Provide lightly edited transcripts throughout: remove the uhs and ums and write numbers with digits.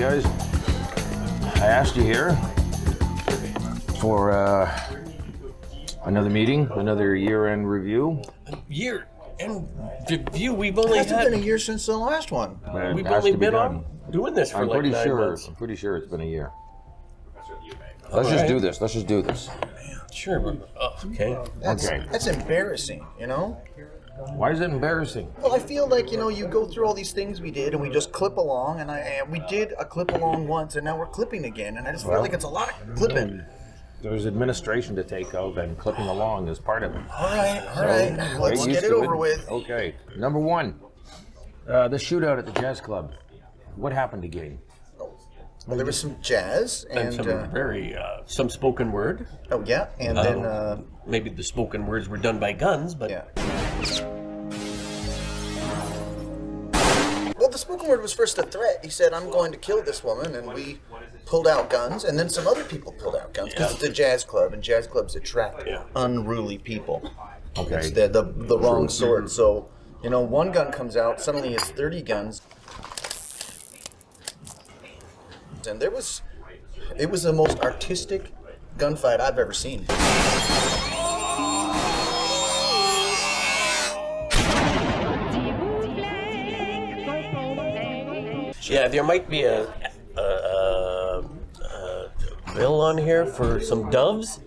guys. I asked you here for another meeting, another year-end review. Year-end review? We've only It hasn't been a year since the last one. We've only been on doing this for like 9 months. I'm pretty sure it's been a year. Let's just do this. Let's just do this. Sure. Okay. That's embarrassing, you know? Why is it embarrassing? Well, I feel like, you go through all these things we did and we just clip along, and we did a clip along once and now we're clipping again, and I just feel like it's a lot of clipping. There's administration to take of, and clipping along is part of it. All right. Let's get it over with. Okay. Number one, the shootout at the jazz club. What happened again? Well, there was some jazz and some spoken word. Oh yeah, and then maybe the spoken words were done by guns, but yeah. Well, the spoken word was first a threat. He said, "I'm going to kill this woman," and we pulled out guns, and then some other people pulled out guns because it's a jazz club, and jazz clubs attract unruly people. Okay, it's the wrong sort. So one gun comes out, suddenly it's 30 guns. And it was the most artistic gunfight I've ever seen. Yeah, there might be a bill on here for some doves.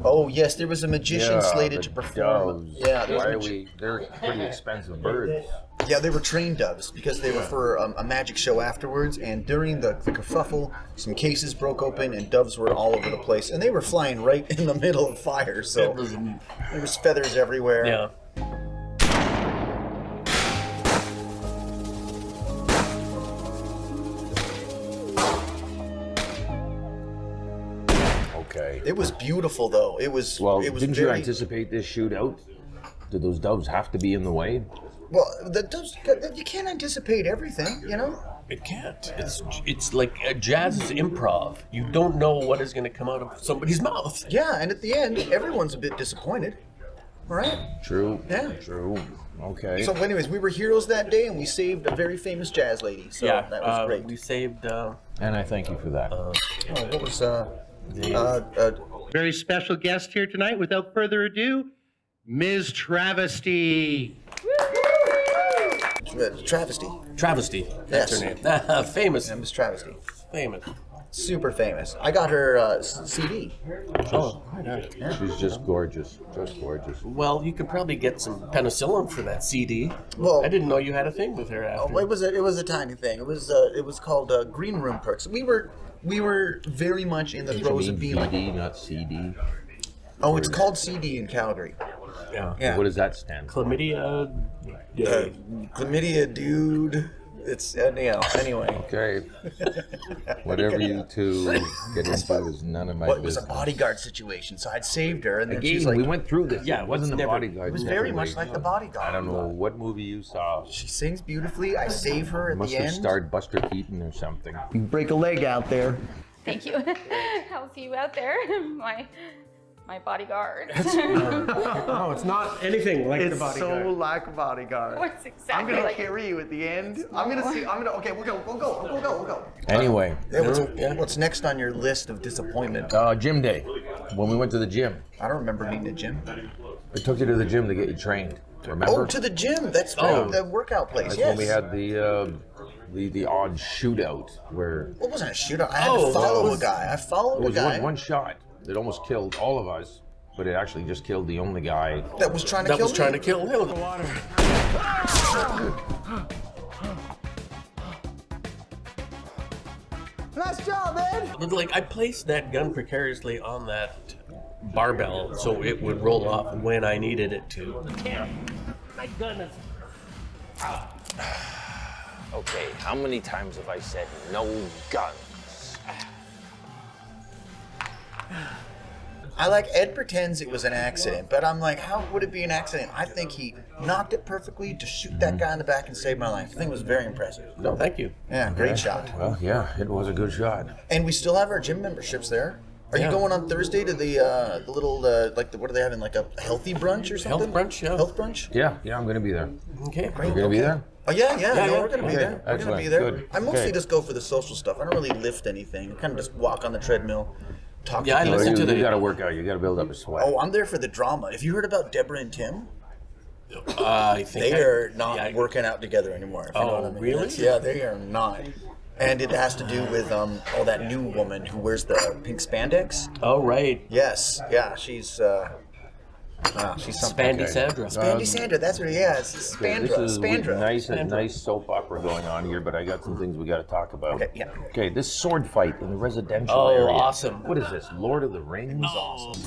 Oh yes, there was a magician slated to perform. Doves. Yeah, they're pretty expensive birds. Yeah, they were trained doves because they were for a magic show afterwards. And during the kerfuffle, some cases broke open and doves were all over the place. And they were flying right in the middle of fire, so there was feathers everywhere. Yeah. Okay. It was beautiful, though. It was. Well, it was didn't you anticipate this shootout? Did those doves have to be in the way? Well, the doves, you can't anticipate everything, It can't. It's like jazz is improv. You don't know what is going to come out of somebody's mouth. Yeah, and at the end, everyone's a bit disappointed. All right? True. Yeah. True. Okay. So, anyways, we were heroes that day, and we saved a very famous jazz lady. So that was great. We saved. And I thank you for that. What was very special guest here tonight. Without further ado, Ms. Travesty. Travesty. Travesty. That's her name. Famous. Miss Travesty. Famous. Super famous. I got her CD. Oh, nice. She's just gorgeous. Just gorgeous. Well, you could probably get some penicillin for that CD. Well, I didn't know you had a thing with her after. Oh, it was a tiny thing. It was called Green Room Perks. We were very much in the throes of being VD, not CD. Oh, it's called CD in Calgary. Yeah. What does that stand for? Chlamydia. Chlamydia, dude. It's anyway. Okay. Whatever you two get into is none of my Well, it business. was a bodyguard situation, so I'd saved her, and then Again, she's like, we went through this. Yeah, it wasn't the never- bodyguard. it was very much like the bodyguard. I don't know what movie you saw. She sings beautifully. I save her at Must the have end. starred Buster Keaton or something. You break a leg out there. Thank you. I'll see you out there, my bodyguard. No, it's not anything like the It's bodyguard. so like a bodyguard. What's exactly I'm gonna like carry you at the end. Okay, we'll go. Anyway, What's next on your list of disappointment? gym day. When we went to the gym, I don't remember meeting a gym. we took you to the gym to get you trained. Remember? Oh, to the gym. That's the workout place. That's Yes. when we had the odd shootout where What wasn't a shootout? I had to follow a guy. I followed it a was guy one shot that almost killed all of us, but it actually just killed the only guy. that was trying to kill me. trying to kill him. Nice job, Ed. But like I placed that gun precariously on that barbell so it would roll off when I needed it to. Damn, my gun is. Okay, how many times have I said no guns? Ed pretends it was an accident, but I'm like, how would it be an accident? I think he knocked it perfectly to shoot that guy in the back and save my life. I think it was very impressive. No, thank you. Yeah, great shot. Well, yeah, it was a good shot. And we still have our gym memberships there. Are you going on Thursday to the little what are they having, like a healthy brunch or something? Health brunch, yeah. Health brunch? Yeah, I'm going to be there. Okay. Great. You're going to be there? Oh yeah, yeah. we're gonna be there. We're gonna be Excellent. there. Good. I mostly Okay. just go for the social stuff. I don't really lift anything. I kind of just walk on the treadmill, talk Yeah, to I people. listen to You the. got to work out. You got to build up a sweat. Oh, I'm there for the drama. Have you heard about Deborah and Tim? I think They are not yeah, working out together anymore. If you know Oh, what I mean. really? Yeah, they are not. And it has to do with that new woman who wears the pink spandex. Oh, right. Yes, yeah, she's something. Spandy Sandra. Spandy Sandra, that's what. Yeah, it's Spandra. This is Spandra. nice soap opera going on here, but I got some things we got to talk about. Okay, yeah. Okay, this sword fight in the residential Oh, area. awesome. What is this? Lord of the Rings? Awesome.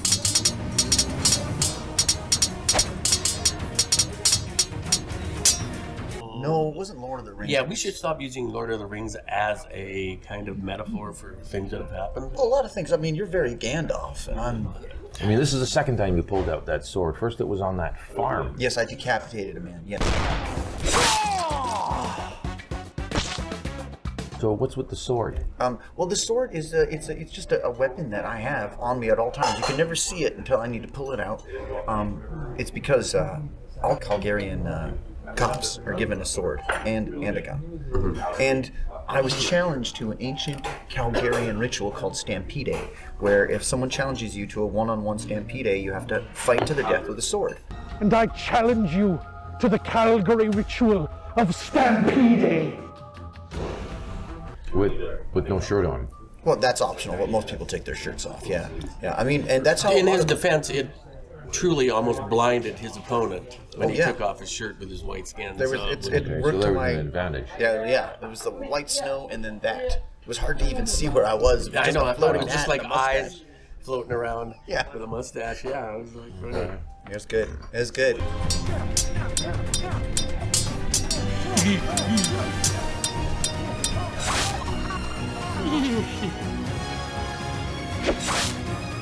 No, it wasn't Lord of the Rings. Yeah, we should stop using Lord of the Rings as a kind of metaphor for things that have happened. Well, a lot of things. I mean, you're very Gandalf, and I'm. I mean, this is the second time you pulled out that sword. First, it was on that farm. Yes, I decapitated a man. Yes. So, what's with the sword? Well, the sword is it's just a weapon that I have on me at all times. You can never see it until I need to pull it out. It's because all Calgarian cops are given a sword and a gun. Mm-hmm. And I was challenged to an ancient Calgarian ritual called Stampede, where if someone challenges you to a one-on-one Stampede, you have to fight to the death with a sword. And I challenge you to the Calgary ritual of Stampede. With no shirt on. Well, that's optional, but most people take their shirts off. Yeah. I mean, and that's how. In his defense, it truly almost blinded his opponent when he yeah. took off his shirt with his white skin. There was, it Okay, worked so there to was my an advantage. Yeah. There was the white snow, and then that. It was hard to even see where I was. It was I just know, a I thought it floating was just hat like and a mustache. eyes floating around Yeah. with a mustache. Yeah, I was like, right. It was good. It was good.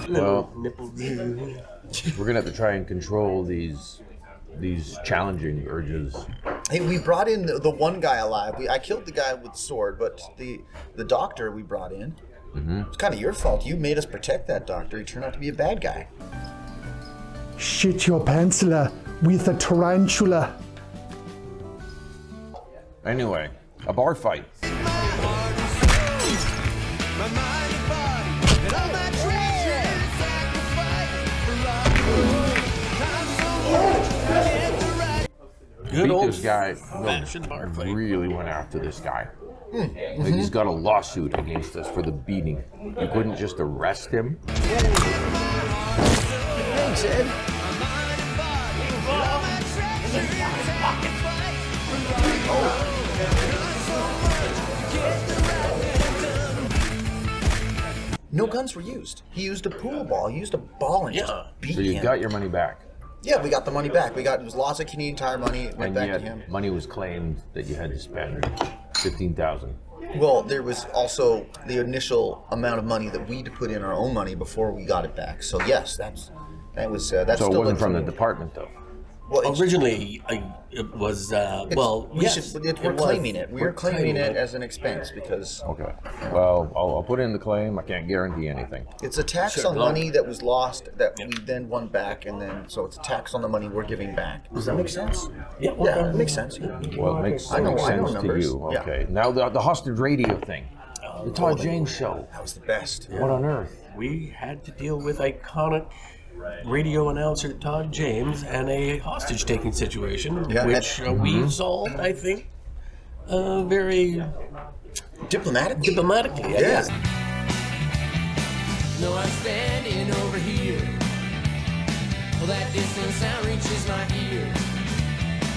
Well, Nipple. we're gonna have to try and control these challenging urges. Hey, we brought in the one guy alive. I killed the guy with the sword, but the doctor we brought in. Mm-hmm. It's kind of your fault. You made us protect that doctor. He turned out to be a bad guy. Shit your penciller with a tarantula. Anyway, a bar fight. Good Beat old this guy. fashioned bar fight. Really went after this guy. Like he's got a lawsuit against us for the beating. You couldn't just arrest him. Thanks, Ed. No guns were used. He used a pool ball. He used a ball and just beat So you him. got your money back. Yeah, we got the money back. It was lots of Canadian Tire money. It went And back yet to him. money was claimed that you had to spend $15,000. Well, there was also the initial amount of money that we'd put in our own money before we got it back. So yes, that's So still it wasn't from the like- department though. Well, it's- Originally, it was, well, yes. we're claiming it. We're claiming it as an expense because Okay. Well, I'll put in the claim. I can't guarantee anything. it's a tax Sure, on no. money that was lost that we then won back, and then so it's a tax on the money we're giving back. Does that make sense? Yeah, Yeah, it makes sense. Yeah. Well, it makes I know sense to numbers. you. Yeah. Okay. Now the hostage radio thing. The Todd James show. That was the best. What on earth? We had to deal with iconic radio announcer Todd James and a hostage-taking situation, Yeah, which we solved, I think, very Diplomatic. diplomatically. I Yeah. guess. No, I'm standing over here. Well, that distance now reaches my ear.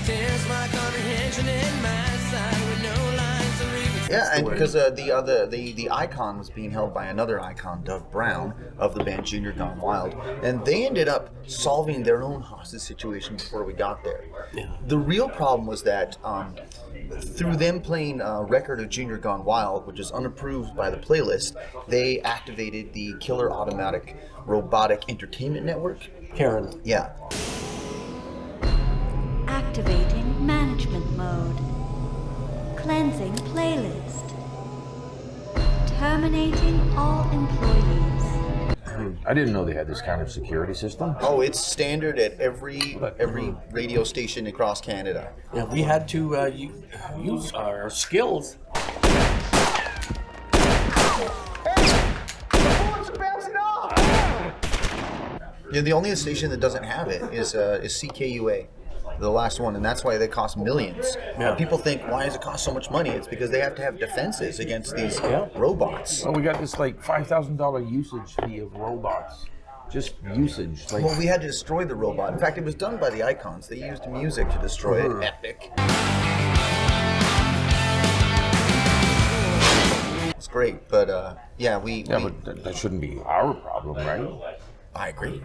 Tears my comprehension in my side with no lines of reason. Yeah, and because the icon was being held by another icon, Doug Brown, of the band Junior Gone Wild, and they ended up solving their own hostage situation before we got there. Yeah. The real problem was that through them playing a record of Junior Gone Wild, which is unapproved by the playlist, they activated the Killer Automatic Robotic Entertainment Network. Karen. Yeah. Activating management mode. Cleansing playlist. Terminating all employees. I didn't know they had this kind of security system. Oh, it's standard at every radio station across Canada. Yeah, we had to use our skills. Yeah, the only station that doesn't have it is CKUA, the last one, and that's why they cost millions. Yeah. People think, why does it cost so much money? It's because they have to have defenses against these robots. Well, we got this like $5,000 usage fee of robots. Just usage. Like, Well, we had to destroy the robot. In fact, it was done by the Icons. They used music to destroy it. Epic. It's great, but but that shouldn't be our problem, right? I agree.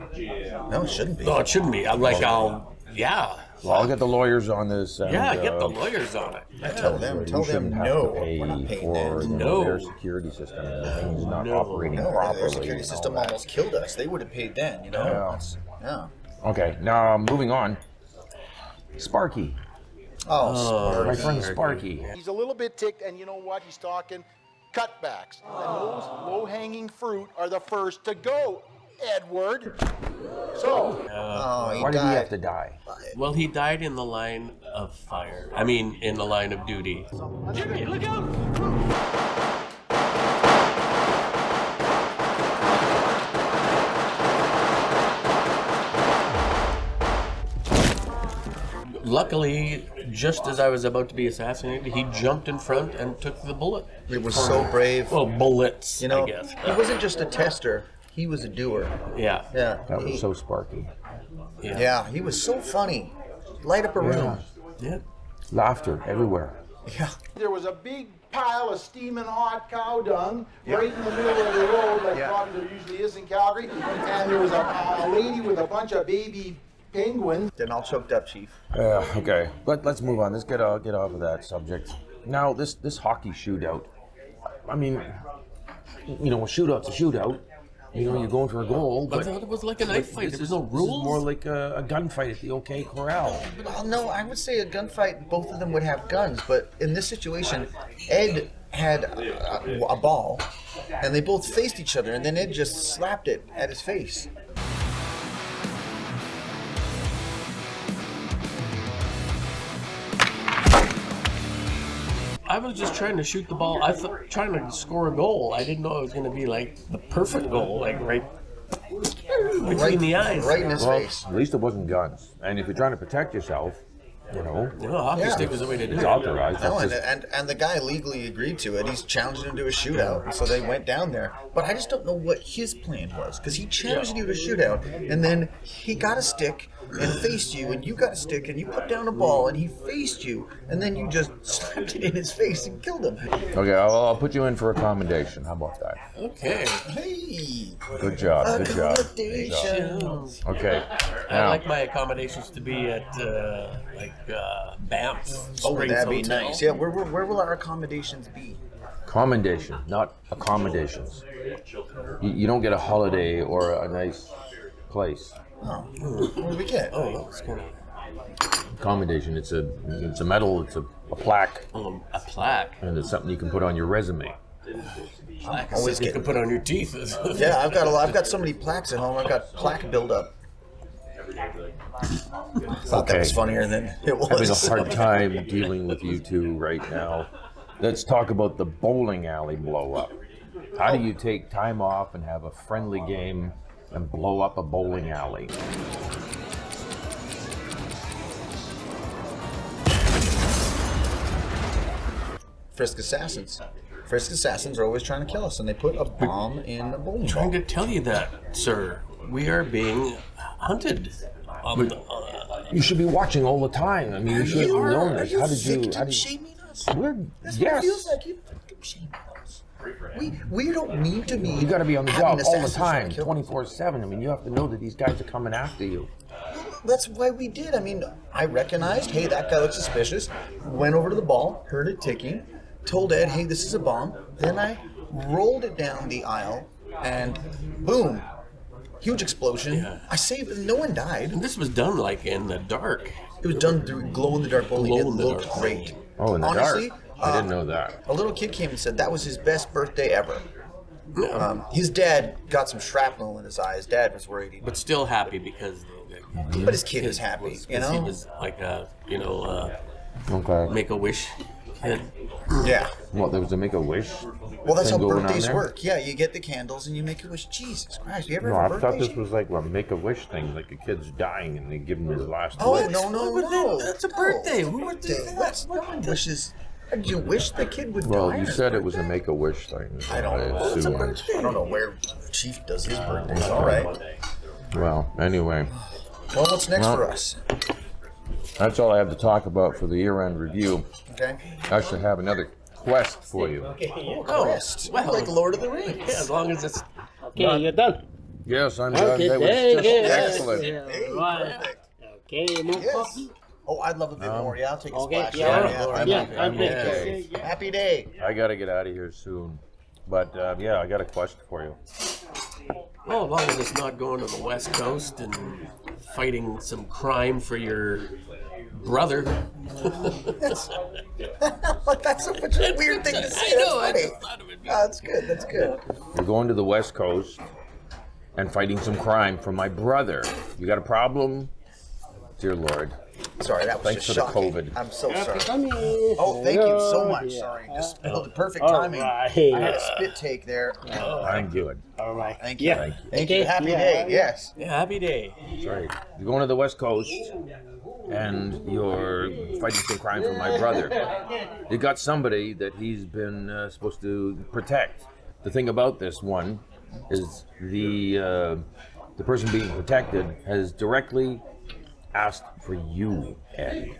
No, it shouldn't be. No, it shouldn't be. Well, I'll get the lawyers on this. And, Get the lawyers on it. Tell them you shouldn't have no. to pay We're not paying for them. their security system. Everything's not operating properly. Their security and all system that. almost killed us. They would have paid then, you know? Yeah. Okay, now moving on. Sparky. Oh, My friend Sparky. He's a little bit ticked, and you know what? He's talking cutbacks. And those low-hanging fruit are the first to go, Edward. So, he Why did he died. have to die? Well, he died in the line of fire. I mean, in the line of duty. Jimmy, look out! Luckily, just as I was about to be assassinated, he jumped in front and took the bullet. It was so brave. Well, bullets, You know, I guess. he wasn't just a tester. He was a doer. Yeah. Yeah. That was so Sparky. Yeah, he was so funny. Light up a room. Yeah. Laughter everywhere. Yeah. there was a big pile of steaming hot cow dung right in the middle of the road, like probably there usually is in Calgary. And there was a lady with a bunch of baby penguins. Getting all choked up, Chief. Okay, let's move on. Let's get off of that subject. Now, this hockey shootout. I mean, you know, a shootout's a shootout. You know, you're going for a goal, I but thought it was like a knife fight. There was no this is rules. more like a gunfight at the OK Corral. Well, no, I would say a gunfight, both of them would have guns, but in this situation, Ed had a ball, and they both faced each other, and then Ed just slapped it at his face. I was just trying to shoot the ball. I thought trying to score a goal. I didn't know it was going to be like the perfect goal, like right between the eyes. Right in his face. At least it wasn't guns. And if you're trying to protect yourself, you know, You know, hockey stick was the way to do it's it. authorized. No, That's and, just- and the guy legally agreed to it. He's challenged him to a shootout, so they went down there. But I just don't know what his plan was, because he challenged you to a shootout, and then he got a stick and faced you, and you got a stick, and you put down a ball, and he faced you, and then you just slapped it in his face and killed him. Okay, I'll put you in for a commendation. How about that? Okay. Hey, Good job. Good job. accommodations. Okay. I Now, like my accommodations to be at Banff. Oh, Springs that'd be Hotel. nice. Yeah, where will our accommodations be? commendation, not accommodations. You don't get a holiday or a nice place. Oh, what do we get? Oh, that's kind of Commendation. It's a medal. It's a plaque, a plaque. and it's something you can put on your resume. Plaque. Always You get- can put on your teeth. Yeah, I've got so many plaques at home. I've got plaque buildup. Thought that was funnier than it was. Having a hard time dealing with you two right now. Let's talk about the bowling alley blow up. How do you take time off and have a friendly game and blow up a bowling alley? Frisk Assassins. Frisk Assassins are always trying to kill us, and they put a bomb in a bowling Trying ball. to tell you that, sir. We are being hunted. You should be watching all the time. I mean, you should have known this. How did you? How did you? Shaming us? We're, That's what it feels yes. like. You're victim shaming us. We don't need to be. You got to be on the having job all the assassins trying time, to kill us. 24/7. I mean, you have to know that these guys are coming after you. That's why we did. I mean, I recognized, hey, that guy looks suspicious. Went over to the ball, heard it ticking, told Ed, hey, this is a bomb. Then I rolled it down the aisle, and boom, huge explosion. Yeah. I saved. No one died. And this was done like in the dark. It was done through glow-in-the-dark bowling. It Glow-in-the-dark looked great. Oh, in the Honestly, dark. I didn't know that. A little kid came and said that was his best birthday ever. His dad got some shrapnel in his eye. His dad was worried. But still happy because. But his kid was happy, you know? He was like a, Okay. Make-A-Wish kid. Yeah. What, there was a Make-A-Wish? Well, that's how thing going on birthdays there? work. Yeah, you get the candles and you make a wish. Jesus Christ, you ever No, have I a thought birthday? this was like a Make-A-Wish thing, like a kid's dying and they give him his last Oh, wish. no. That's a birthday. Who would do Birthday. that? No one wishes. Did you wish the kid would Well, die? you on his said it was a birthday? Make-A-Wish thing. I don't know. It's a assumed. birthday. I don't know where Chief does his birthdays. All right. Well, anyway, Well, what's next for us? that's all I have to talk about for the year-end review. Okay. I should have another quest for you. Quest. well. Like Lord of the Rings. Yeah, as long as it's. Okay, you're done. Yes, I'm done. Okay, That was there just you go. excellent. Hey, Right. perfect. Okay, more Yes. coffee? Oh, I'd love a bit more. Yeah, I'll take a Okay, splash. yeah, I'm yeah, okay. I'm okay. okay. Happy day. I gotta get out of here soon. But yeah, I got a quest for you. Oh, as long as it's not going to the West Coast and fighting some crime for your brother. That's such a weird thing to say. I know. I That's just funny. thought it would be. That's good. That's good. You're going to the West Coast and fighting some crime for my brother. You got a problem? Dear Lord. Sorry, that was Thanks just for the shocking. COVID. I'm so sorry. Come here. Oh, thank you so much. Yeah. Sorry, just spilled the perfect All timing. right. I had a spit take there. I'm good. All right. Thank you. Yeah. Thank you. Okay. Happy Yeah. day. Yes. Yeah, happy day. Sorry. You're going to the West Coast and you're fighting some crime for my brother. You got somebody that he's been supposed to protect. The thing about this one is the person being protected has directly asked for you, Ed.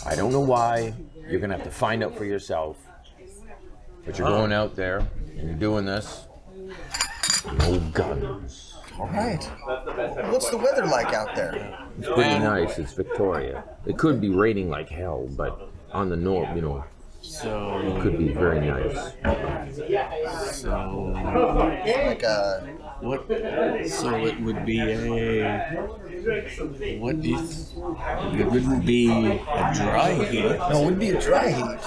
I don't know why. You're gonna have to find out for yourself. But you're going out there and you're doing this. No guns. All right. What's the weather like out there? It's pretty nice. It's Victoria. It could be raining like hell, but on the north, you know, So, it could be very nice. Like what? So it would be a. What do you? It wouldn't be a dry heat. no, it would be a dry heat.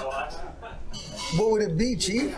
What would it be, Chief?